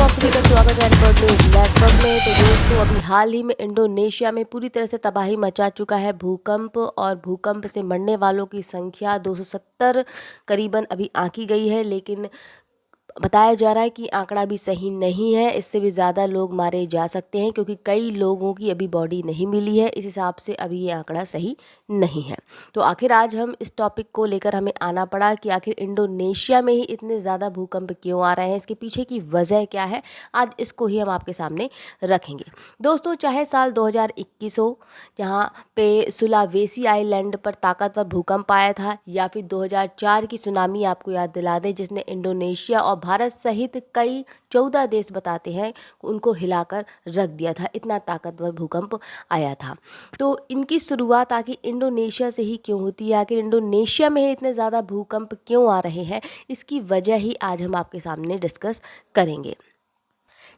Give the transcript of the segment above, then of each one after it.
आप सभी का स्वागत है अनपढ़ न्यूज़ नेटवर्क में। तो दोस्तों, अभी हाल ही में इंडोनेशिया में पूरी तरह से तबाही मचा चुका है भूकंप, और भूकंप से मरने वालों की संख्या 270 करीबन अभी आंकी गई है। लेकिन बताया जा रहा है कि आंकड़ा भी सही नहीं है, इससे भी ज़्यादा लोग मारे जा सकते हैं, क्योंकि कई लोगों की अभी बॉडी नहीं मिली है। इस हिसाब से अभी ये आंकड़ा सही नहीं है। तो आखिर आज हम इस टॉपिक को लेकर हमें आना पड़ा कि आखिर इंडोनेशिया में ही इतने ज़्यादा भूकंप क्यों आ रहे हैं, इसके पीछे की वजह क्या है। आज इसको ही हम आपके सामने रखेंगे। दोस्तों, चाहे साल 2021 हो, जहाँ पे सुलावेसी आइलैंड पर ताकतवर भूकंप आया था, या फिर 2004 की सुनामी आपको याद दिला दे, जिसने इंडोनेशिया और भारत सहित कई 14 देश बताते हैं उनको हिलाकर रख दिया था। इतना ताकतवर भूकंप आया था। तो इनकी शुरुआत आखिर इंडोनेशिया से ही क्यों होती है, आखिर इंडोनेशिया में ही इतने ज़्यादा भूकंप क्यों आ रहे हैं, इसकी वजह ही आज हम आपके सामने डिस्कस करेंगे।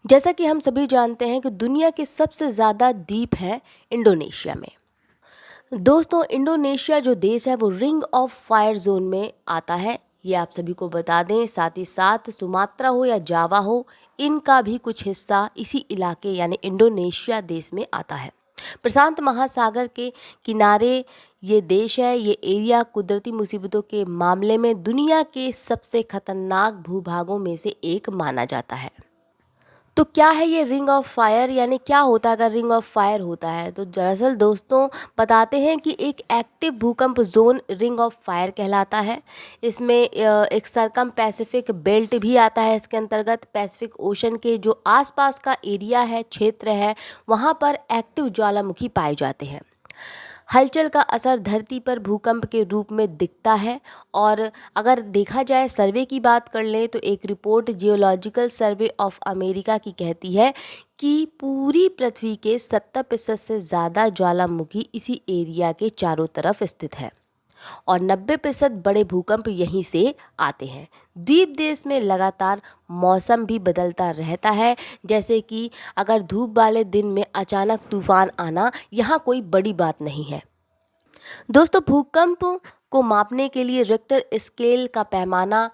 जैसा कि हम सभी जानते हैं कि दुनिया के सबसे ज़्यादा द्वीप हैं इंडोनेशिया में। दोस्तों, इंडोनेशिया जो देश है वो रिंग ऑफ फायर जोन में आता है, ये आप सभी को बता दें। साथ ही साथ सुमात्रा हो या जावा हो, इनका भी कुछ हिस्सा इसी इलाके यानी इंडोनेशिया देश में आता है। प्रशांत महासागर के किनारे ये देश है। ये एरिया कुदरती मुसीबतों के मामले में दुनिया के सबसे खतरनाक भूभागों में से एक माना जाता है। तो क्या है ये रिंग ऑफ फायर, यानी क्या होता है अगर रिंग ऑफ फायर होता है? तो दरअसल दोस्तों, बताते हैं कि एक एक्टिव भूकंप जोन रिंग ऑफ फायर कहलाता है। इसमें एक सरकम पैसिफिक बेल्ट भी आता है इसके अंतर्गत। पैसिफिक ओशन के जो आसपास का एरिया है, क्षेत्र है, वहाँ पर एक्टिव ज्वालामुखी पाए जाते हैं। हलचल का असर धरती पर भूकंप के रूप में दिखता है। और अगर देखा जाए, सर्वे की बात कर लें, तो एक report geological survey of America की कहती है कि पूरी पृथ्वी के 70% से ज़्यादा ज्वालामुखी इसी एरिया के चारों तरफ स्थित है, और 90% बड़े भूकंप यहीं से आते हैं। द्वीप देश में लगातार मौसम भी बदलता रहता है, जैसे कि अगर धूप वाले दिन में अचानक तूफान आना यहाँ कोई बड़ी बात नहीं है। दोस्तों, भूकंप को मापने के लिए रिक्टर स्केल का पैमाना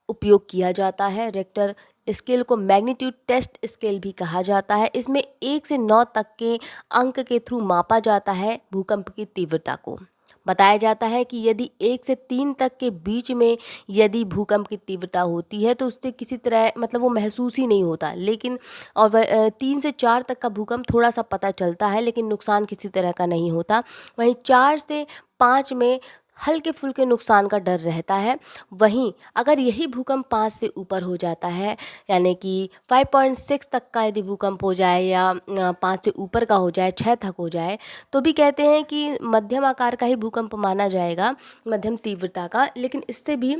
उपयोग किया जाता है। रिक्टर स्केल को मैग्नीट्यूड टेस्ट स्केल भी कहा जाता है। इसमें 1 से 9 तक के अंक के थ्रू मापा जाता है भूकंप की तीव्रता को। बताया जाता है कि यदि 1 से 3 तक के बीच में यदि भूकंप की तीव्रता होती है तो उससे किसी तरह मतलब वो महसूस ही नहीं होता, लेकिन और 3 से 4 तक का भूकंप थोड़ा सा पता चलता है, लेकिन नुकसान किसी तरह का नहीं होता। वहीं 4 से 5 में हल्के फुल्के नुकसान का डर रहता है। वहीं अगर यही भूकंप 5 से ऊपर हो जाता है, यानी कि 5.6 तक का यदि भूकंप हो जाए, या 5 से ऊपर का हो जाए, 6 तक हो जाए, तो भी कहते हैं कि मध्यम आकार का ही भूकंप माना जाएगा, मध्यम तीव्रता का। लेकिन इससे भी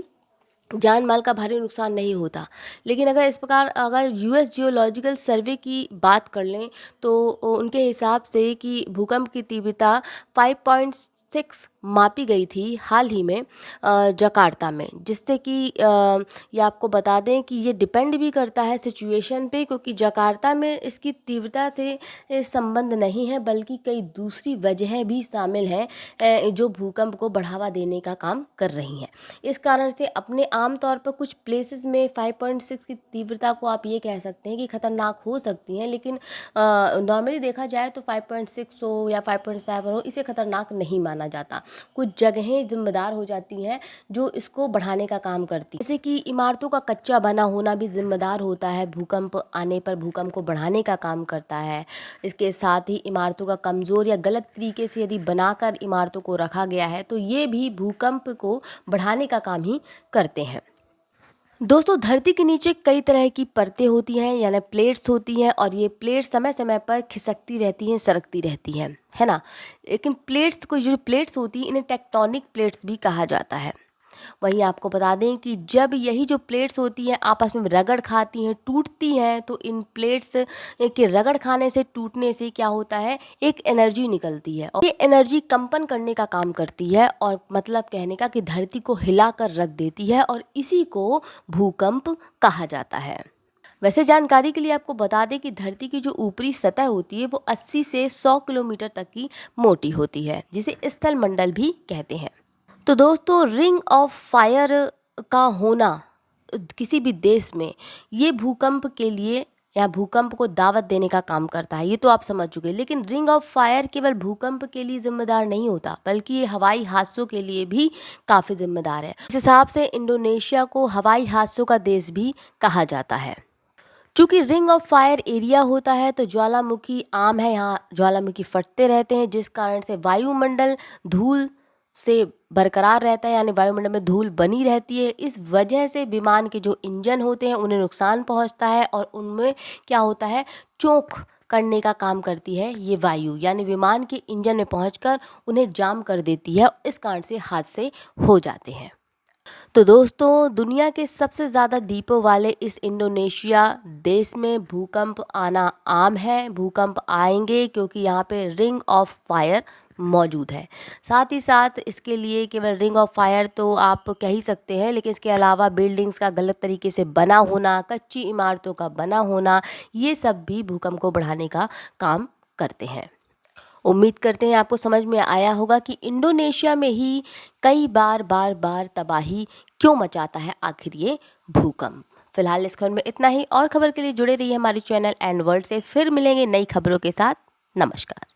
जान माल का भारी नुकसान नहीं होता। लेकिन अगर इस प्रकार अगर यूएस जियोलॉजिकल सर्वे की बात कर लें, तो उनके हिसाब से कि भूकंप की तीव्रता 5.6 मापी गई थी हाल ही में जकार्ता में, जिससे कि ये आपको बता दें कि ये डिपेंड भी करता है सिचुएशन पे, क्योंकि जकार्ता में इसकी तीव्रता से संबंध नहीं है, बल्कि कई दूसरी वजहें भी शामिल हैं जो भूकंप को बढ़ावा देने का काम कर रही हैं। इस कारण से अपने आम तौर पर कुछ प्लेसेस में 5.6 की तीव्रता को आप ये कह सकते हैं कि खतरनाक हो सकती हैं, लेकिन नॉर्मली देखा जाए तो 5.6 हो या 5.7 हो, इसे खतरनाक नहीं माना जाता। कुछ जगहें जिम्मेदार हो जाती हैं जो इसको बढ़ाने का काम करती हैं, जैसे कि इमारतों का कच्चा बना होना भी जिम्मेदार होता है, भूकंप आने पर भूकंप को बढ़ाने का काम करता है। इसके साथ ही इमारतों का कमज़ोर या गलत तरीके से यदि बनाकर इमारतों को रखा गया है, तो ये भी भूकंप को बढ़ाने का काम ही करते हैं। दोस्तों, धरती के नीचे कई तरह की परतें होती हैं, यानी प्लेट्स होती हैं, और ये प्लेट्स समय समय पर खिसकती रहती हैं, सरकती रहती हैं, है ना। लेकिन प्लेट्स को, जो प्लेट्स होती हैं, इन्हें टेक्टोनिक प्लेट्स भी कहा जाता है। वहीं आपको बता दें कि जब यही जो प्लेट्स होती हैं आपस में रगड़ खाती हैं, टूटती हैं, तो इन प्लेट्स के रगड़ खाने से, टूटने से क्या होता है, एक एनर्जी निकलती है, और ये एनर्जी कंपन करने का काम करती है, और मतलब कहने का कि धरती को हिला कर रख देती है, और इसी को भूकंप कहा जाता है। वैसे जानकारी के लिए आपको बता दें कि धरती की जो ऊपरी सतह होती है वो 80 से 100 किलोमीटर तक की मोटी होती है, जिसे स्थल मंडल भी कहते हैं। तो दोस्तों, रिंग ऑफ फायर का होना किसी भी देश में ये भूकंप के लिए या भूकंप को दावत देने का काम करता है, ये तो आप समझ चुके हैं। लेकिन रिंग ऑफ फायर केवल भूकंप के लिए जिम्मेदार नहीं होता, बल्कि ये हवाई हादसों के लिए भी काफ़ी जिम्मेदार है। इस हिसाब से इंडोनेशिया को हवाई हादसों का देश भी कहा जाता है। चूँकि रिंग ऑफ फायर एरिया होता है तो ज्वालामुखी आम है, यहाँ ज्वालामुखी फटते रहते हैं, जिस कारण से वायुमंडल धूल से बरकरार रहता है, यानी वायुमंडल में धूल बनी रहती है। इस वजह से विमान के जो इंजन होते हैं उन्हें नुकसान पहुंचता है और उनमें क्या होता है, चोक करने का काम करती है ये वायु, यानी विमान के इंजन में पहुंचकर उन्हें जाम कर देती है। इस कारण से हादसे हो जाते हैं। तो दोस्तों, दुनिया के सबसे ज़्यादा द्वीपों वाले इस इंडोनेशिया देश में भूकंप आना आम है। भूकंप आएंगे क्योंकि यहाँ पे रिंग ऑफ फायर मौजूद है। साथ ही साथ इसके लिए केवल रिंग ऑफ फायर तो आप कह ही सकते हैं, लेकिन इसके अलावा बिल्डिंग्स का गलत तरीके से बना होना, कच्ची इमारतों का बना होना, ये सब भी भूकंप को बढ़ाने का काम करते हैं। उम्मीद करते हैं आपको समझ में आया होगा कि इंडोनेशिया में ही कई बार तबाही क्यों मचाता है आखिर ये भूकंप। फिलहाल इस खबर में इतना ही। और खबर के लिए जुड़े रहिए हमारे चैनल एंड वर्ल्ड से। फिर मिलेंगे नई खबरों के साथ। नमस्कार।